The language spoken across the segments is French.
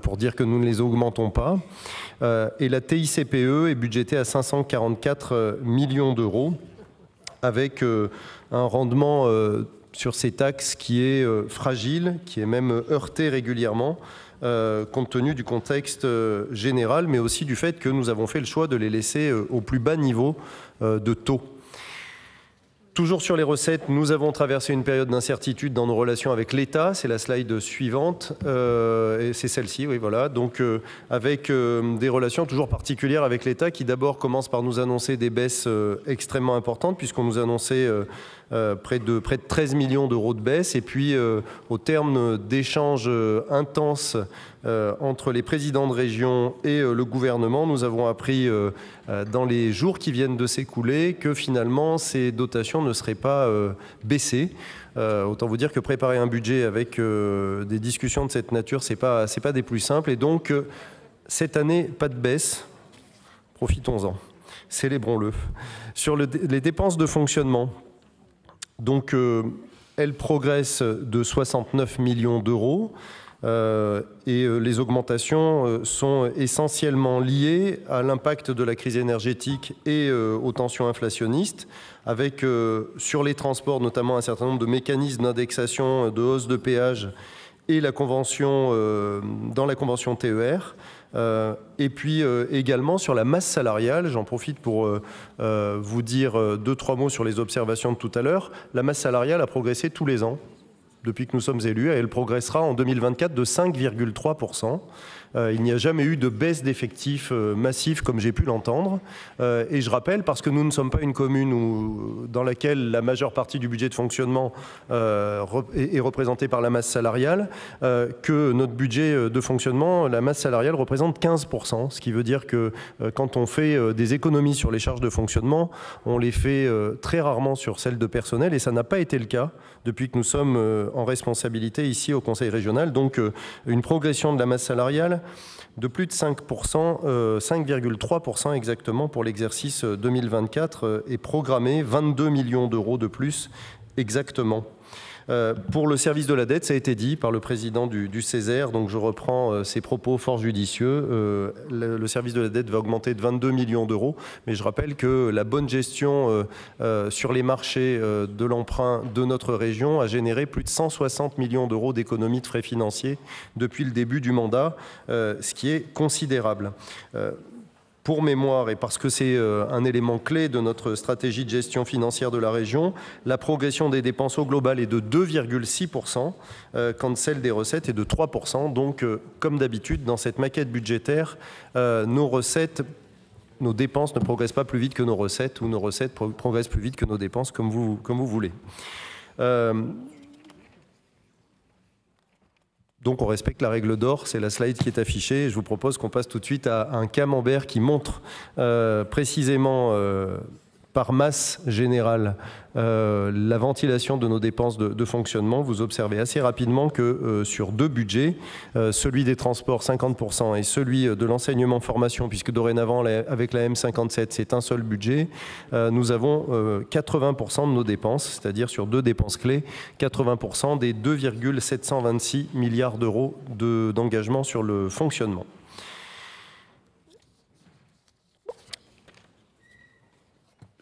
pour dire que nous ne les augmentons pas. Et la TICPE est budgétée à 544 millions d'euros, avec un rendement sur ces taxes qui est fragile, qui est même heurté régulièrement, compte tenu du contexte général, mais aussi du fait que nous avons fait le choix de les laisser au plus bas niveau de taux. Toujours sur les recettes, nous avons traversé une période d'incertitude dans nos relations avec l'État. C'est la slide suivante, et c'est celle-ci, oui, voilà. Donc, avec des relations toujours particulières avec l'État qui d'abord commence par nous annoncer des baisses extrêmement importantes, puisqu'on nous annonçait près de 13 millions d'euros de baisse. Et puis, au terme d'échanges intenses entre les présidents de région et le gouvernement, nous avons appris dans les jours qui viennent de s'écouler que finalement ces dotations ne seraient pas baissées. Autant vous dire que préparer un budget avec des discussions de cette nature, c'est pas des plus simples. Et donc, cette année, pas de baisse. Profitons-en. Célébrons-le. Sur les dépenses de fonctionnement, donc, elles progressent de 69 millions d'euros. Et les augmentations sont essentiellement liées à l'impact de la crise énergétique et aux tensions inflationnistes, avec sur les transports notamment un certain nombre de mécanismes d'indexation, de hausse de péage et la convention, dans la convention TER. Et puis également sur la masse salariale, j'en profite pour vous dire 2-3 mots sur les observations de tout à l'heure. La masse salariale a progressé tous les ans depuis que nous sommes élus, et elle progressera en 2024 de 5,3%. Il n'y a jamais eu de baisse d'effectifs massif comme j'ai pu l'entendre. Et je rappelle, parce que nous ne sommes pas une commune dans laquelle la majeure partie du budget de fonctionnement est représentée par la masse salariale, que notre budget de fonctionnement, la masse salariale représente 15%, ce qui veut dire que quand on fait des économies sur les charges de fonctionnement, on les fait très rarement sur celles de personnel, et ça n'a pas été le cas depuis que nous sommes en responsabilité ici au Conseil régional. Donc une progression de la masse salariale de plus de 5%, 5,3% exactement pour l'exercice 2024 est programmée, 22 millions d'euros de plus exactement. Pour le service de la dette, ça a été dit par le président du Césaire, donc je reprends ses propos fort judicieux. Le service de la dette va augmenter de 22 millions d'euros, mais je rappelle que la bonne gestion sur les marchés de l'emprunt de notre région a généré plus de 160 millions d'euros d'économies de frais financiers depuis le début du mandat, ce qui est considérable. Pour mémoire, et parce que c'est un élément clé de notre stratégie de gestion financière de la région, la progression des dépenses au global est de 2,6%, quand celle des recettes est de 3%. Donc, comme d'habitude, dans cette maquette budgétaire, nos dépenses ne progressent pas plus vite que nos recettes, ou nos recettes progressent plus vite que nos dépenses, comme vous voulez. Donc on respecte la règle d'or, c'est la slide qui est affichée. Je vous propose qu'on passe tout de suite à un camembert qui montre précisément par masse générale la ventilation de nos dépenses de fonctionnement. Vous observez assez rapidement que sur deux budgets, celui des transports 50% et celui de l'enseignement formation, puisque dorénavant avec la M57 c'est un seul budget, nous avons 80% de nos dépenses, c'est-à-dire sur deux dépenses clés, 80% des 2,726 milliards d'euros d'engagement sur le fonctionnement.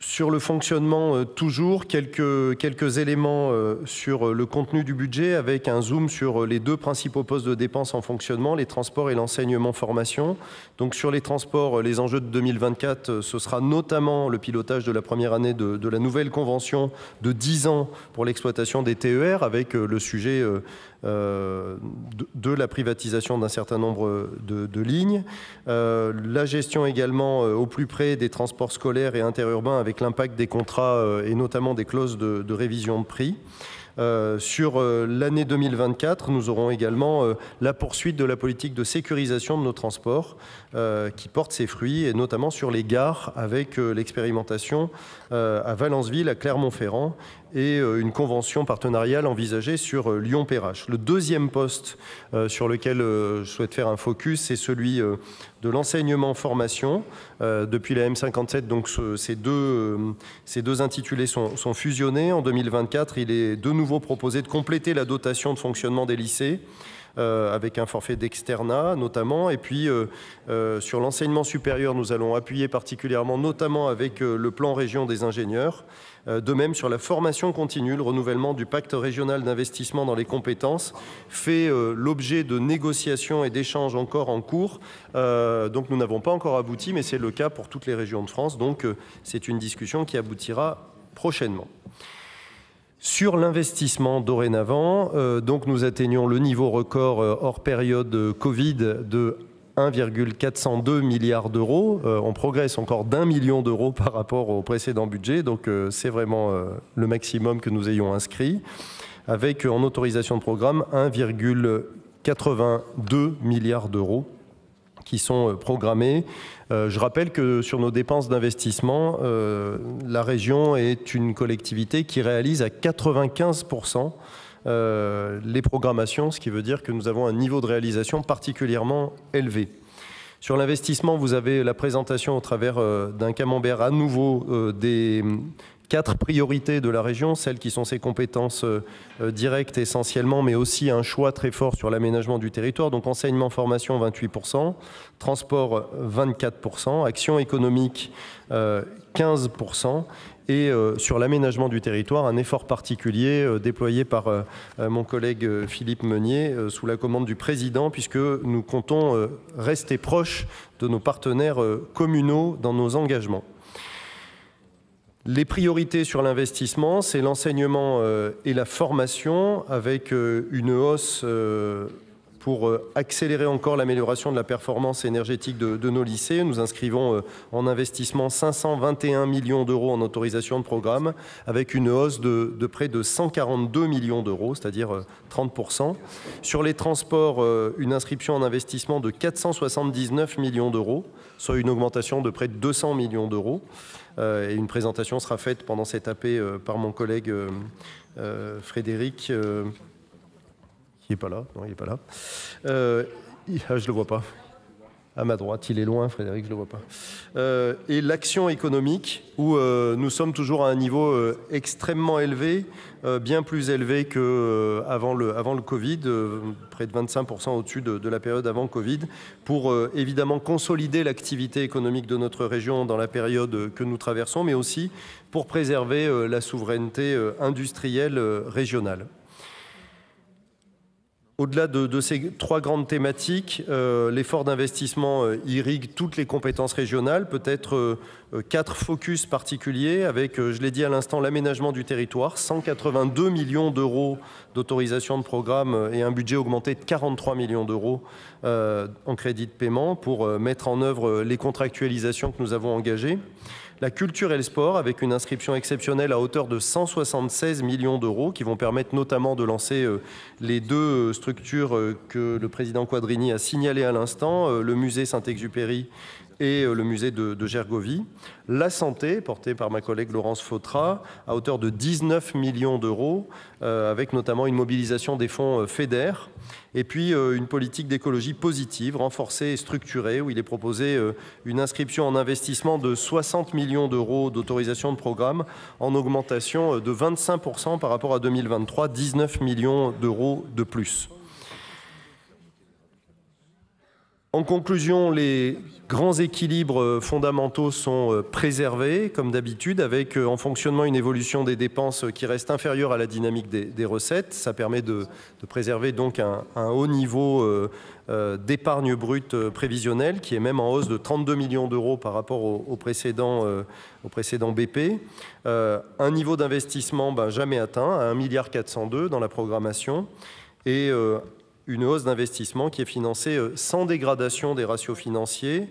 Sur le fonctionnement, toujours quelques éléments sur le contenu du budget, avec un zoom sur les deux principaux postes de dépenses en fonctionnement, les transports et l'enseignement formation. Donc sur les transports, les enjeux de 2024, ce sera notamment le pilotage de la première année de la nouvelle convention de 10 ans pour l'exploitation des TER, avec le sujet de la privatisation d'un certain nombre de lignes. La gestion également au plus près des transports scolaires et interurbains, avec l'impact des contrats et notamment des clauses de révision de prix. Sur l'année 2024, nous aurons également la poursuite de la politique de sécurisation de nos transports qui porte ses fruits, et notamment sur les gares, avec l'expérimentation à Valenceville, à Clermont-Ferrand, et une convention partenariale envisagée sur Lyon-Perrache. Le deuxième poste sur lequel je souhaite faire un focus, c'est celui de l'enseignement-formation. Depuis la M57, donc ces deux intitulés sont fusionnés. En 2024, il est de nouveau proposé de compléter la dotation de fonctionnement des lycées avec un forfait d'externat notamment. Et puis sur l'enseignement supérieur, nous allons appuyer particulièrement, notamment avec le plan région des ingénieurs. De même, sur la formation continue, le renouvellement du pacte régional d'investissement dans les compétences fait l'objet de négociations et d'échanges encore en cours. Donc nous n'avons pas encore abouti, mais c'est le cas pour toutes les régions de France. Donc c'est une discussion qui aboutira prochainement. Sur l'investissement dorénavant, donc nous atteignons le niveau record hors période Covid de 1,402 milliard d'euros. On progresse encore d'1 million d'euros par rapport au précédent budget, donc c'est vraiment le maximum que nous ayons inscrit, avec en autorisation de programme 1,82 milliard d'euros qui sont programmés. Je rappelle que sur nos dépenses d'investissement, la région est une collectivité qui réalise à 95% les programmations, ce qui veut dire que nous avons un niveau de réalisation particulièrement élevé. Sur l'investissement, vous avez la présentation au travers d'un camembert à nouveau des 4 priorités de la région, celles qui sont ses compétences directes essentiellement, mais aussi un choix très fort sur l'aménagement du territoire. Donc enseignement, formation 28%, transport 24%, action économique 15%. Et sur l'aménagement du territoire, un effort particulier déployé par mon collègue Philippe Meunier sous la commande du président, puisque nous comptons rester proches de nos partenaires communaux dans nos engagements. Les priorités sur l'investissement, c'est l'enseignement et la formation, avec une hausse pour accélérer encore l'amélioration de la performance énergétique de nos lycées. Nous inscrivons en investissement 521 millions d'euros en autorisation de programme, avec une hausse de près de 142 millions d'euros, c'est-à-dire 30%. Sur les transports, une inscription en investissement de 479 millions d'euros, soit une augmentation de près de 200 millions d'euros. Et une présentation sera faite pendant cette AP par mon collègue Frédéric, qui n'est pas là. Non, il n'est pas là. Je ne le vois pas. À ma droite, il est loin, Frédéric, je ne le vois pas. Et l'action économique, où nous sommes toujours à un niveau extrêmement élevé, bien plus élevé qu'avant le Covid, près de 25% au-dessus de la période avant Covid, pour évidemment consolider l'activité économique de notre région dans la période que nous traversons, mais aussi pour préserver la souveraineté industrielle régionale. Au-delà de ces 3 grandes thématiques, l'effort d'investissement irrigue toutes les compétences régionales, peut-être 4 focus particuliers avec, je l'ai dit à l'instant, l'aménagement du territoire, 182 millions d'euros d'autorisation de programme et un budget augmenté de 43 millions d'euros en crédit de paiement pour mettre en œuvre les contractualisations que nous avons engagées. La culture et le sport, avec une inscription exceptionnelle à hauteur de 176 millions d'euros, qui vont permettre notamment de lancer les 2 structures que le président Quadrini a signalées à l'instant, le musée Saint-Exupéry et le musée de Gergovie. La santé, portée par ma collègue Laurence Fautra, à hauteur de 19 millions d'euros, avec notamment une mobilisation des fonds FEDER. Et puis une politique d'écologie positive, renforcée et structurée, où il est proposé une inscription en investissement de 60 millions d'euros d'autorisation de programme, en augmentation de 25% par rapport à 2023, 19 millions d'euros de plus. En conclusion, les grands équilibres fondamentaux sont préservés, comme d'habitude, avec en fonctionnement une évolution des dépenses qui reste inférieure à la dynamique des recettes. Ça permet de préserver donc un haut niveau d'épargne brute prévisionnelle, qui est même en hausse de 32 millions d'euros par rapport au précédent BP. Un niveau d'investissement jamais atteint, à 1,402 milliard dans la programmation, et une hausse d'investissement qui est financée sans dégradation des ratios financiers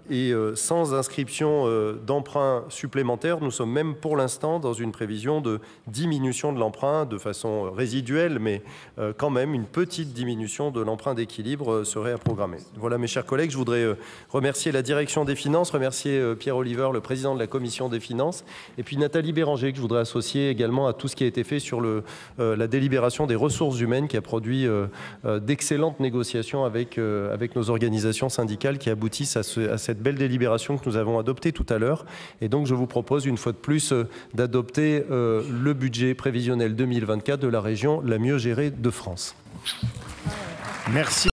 et sans inscription d'emprunts supplémentaires. Nous sommes même pour l'instant dans une prévision de diminution de l'emprunt de façon résiduelle, mais quand même une petite diminution de l'emprunt d'équilibre serait à programmer. Voilà mes chers collègues, je voudrais remercier la direction des finances, remercier Pierre Oliver, le président de la commission des finances, et puis Nathalie Béranger, que je voudrais associer également à tout ce qui a été fait sur la délibération des ressources humaines, qui a produit d'excellentes négociations avec nos organisations syndicales qui aboutissent à cette belle délibération que nous avons adoptée tout à l'heure. Et donc je vous propose une fois de plus d'adopter le budget prévisionnel 2024 de la région la mieux gérée de France. Merci.